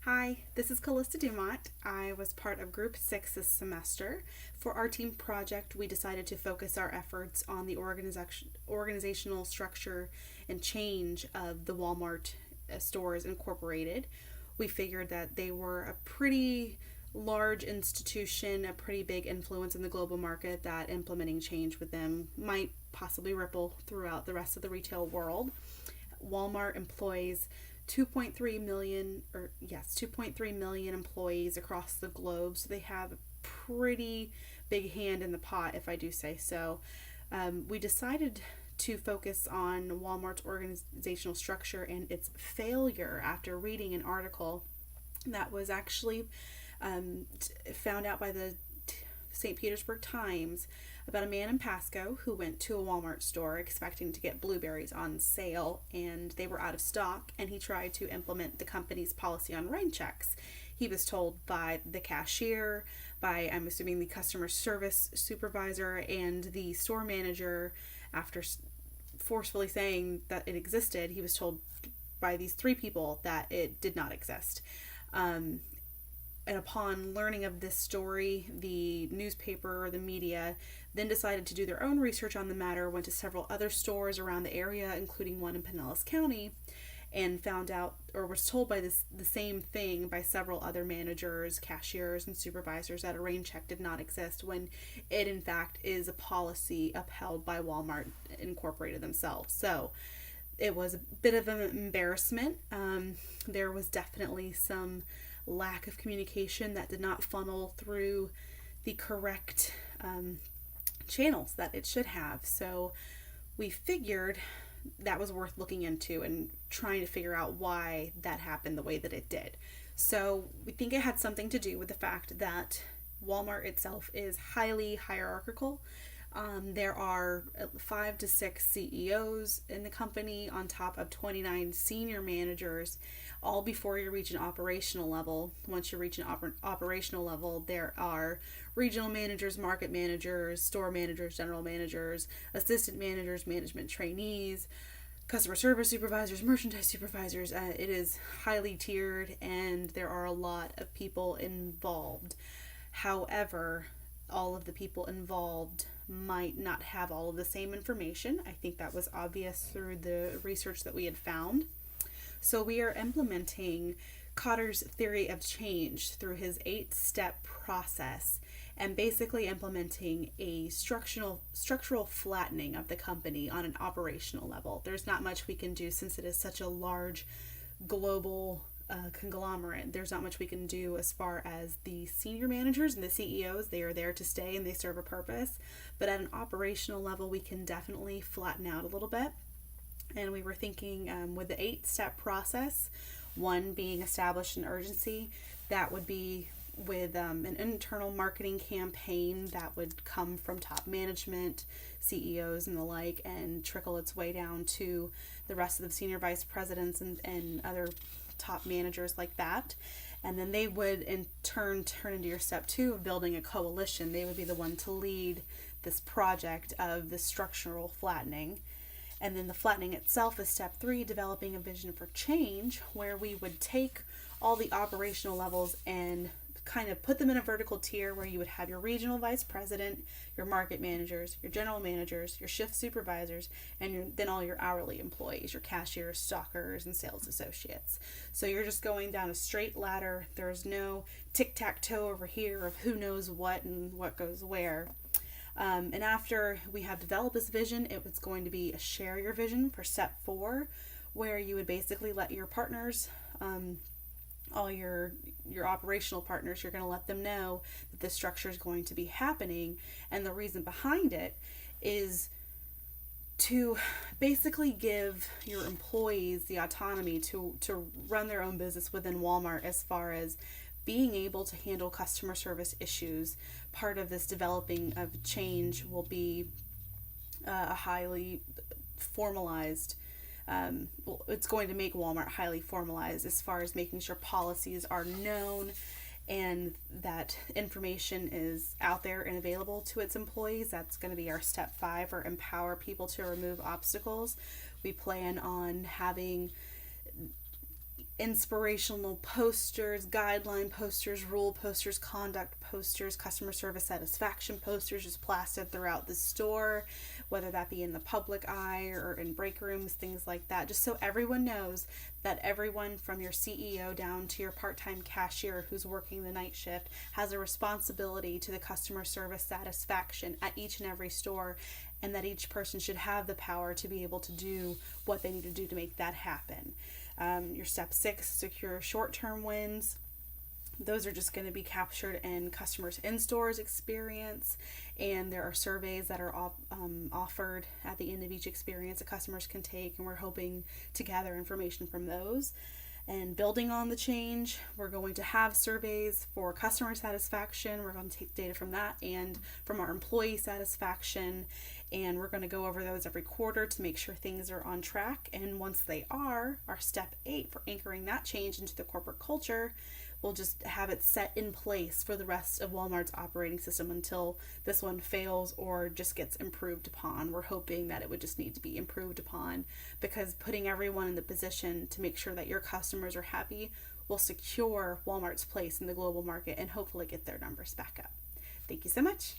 Hi, this is Callista Dumont. I was part of Group 6 this semester. For our team project, we decided to focus our efforts on the organizational structure and change of the Walmart Stores Incorporated. We figured that they were a pretty large institution, a pretty big influence in the global market, that implementing change with them might possibly ripple throughout the rest of the retail world. Walmart employs 2.3 million, 2.3 million employees across the globe, so they have a pretty big hand in the pot, if I do say so. We decided to focus on Walmart's organizational structure and its failure after reading an article that was actually found out by the St. Petersburg Times about a man in Pasco who went to a Walmart store expecting to get blueberries on sale, and they were out of stock, and he tried to implement the company's policy on rain checks. He was told by the cashier, by, I'm assuming, the customer service supervisor, and the store manager, after forcefully saying that it existed, he was told by these three people that it did not exist. And upon learning of this story, the newspaper or the media then decided to do their own research on the matter, went to several other stores around the area, including one in Pinellas County, and found out, or was told by the same thing by several other managers, cashiers, and supervisors, that a rain check did not exist, when it in fact is a policy upheld by Walmart Incorporated themselves. So it was a bit of an embarrassment. There was definitely some lack of communication that did not funnel through the correct channels that it should have. So we figured that was worth looking into and trying to figure out why that happened the way that it did. So we think it had something to do with the fact that Walmart itself is highly hierarchical. There are 5 to 6 CEOs in the company, on top of 29 senior managers, all before you reach an operational level. Once you reach an operational level, there are regional managers, market managers, store managers, general managers, assistant managers, management trainees, customer service supervisors, merchandise supervisors. It is highly tiered, and there are a lot of people involved. However, all of the people involved might not have all of the same information. I think that was obvious through the research that we had found. So we are implementing Kotter's theory of change through his 8-step process, and basically implementing a structural flattening of the company on an operational level. There's not much we can do, since it is such a large global conglomerate. There's not much we can do as far as the senior managers and the CEOs. They are there to stay and they serve a purpose. But at an operational level, we can definitely flatten out a little bit. And we were thinking with the 8-step process, one being establish an urgency, that would be with an internal marketing campaign that would come from top management, CEOs and the like, and trickle its way down to the rest of the senior vice presidents and other top managers like that. And then they would in turn into your step 2 of building a coalition. They would be the one to lead this project of the structural flattening. And then the flattening itself is step 3, developing a vision for change, where we would take all the operational levels and kind of put them in a vertical tier, where you would have your regional vice president, your market managers, your general managers, your shift supervisors, and then all your hourly employees, your cashiers, stockers, and sales associates. So you're just going down a straight ladder. There's no tic-tac-toe over here of who knows what and what goes where. And after we have developed this vision, it was going to be a share your vision for step 4, where you would basically let your partners, all your operational partners, you're going to let them know that this structure is going to be happening, and the reason behind it is to basically give your employees the autonomy to run their own business within Walmart, as far as being able to handle customer service issues. Part of this developing of change will be a highly formalized, it's going to make Walmart highly formalized as far as making sure policies are known and that information is out there and available to its employees. That's going to be our step 5, or empower people to remove obstacles. We plan on having inspirational posters, guideline posters, rule posters, conduct posters, customer service satisfaction posters just plastered throughout the store, whether that be in the public eye or in break rooms, things like that, just so everyone knows that everyone from your CEO down to your part-time cashier who's working the night shift has a responsibility to the customer service satisfaction at each and every store, and that each person should have the power to be able to do what they need to do to make that happen. Your step 6, secure short-term wins. Those are just going to be captured in customers in stores experience, and there are surveys that are offered at the end of each experience that customers can take, and we're hoping to gather information from those. And building on the change, we're going to have surveys for customer satisfaction. We're going to take data from that and from our employee satisfaction, and we're going to go over those every quarter to make sure things are on track. And once they are, our step 8 for anchoring that change into the corporate culture, we'll just have it set in place for the rest of Walmart's operating system until this one fails or just gets improved upon. We're hoping that it would just need to be improved upon, because putting everyone in the position to make sure that your customers are happy will secure Walmart's place in the global market and hopefully get their numbers back up. Thank you so much.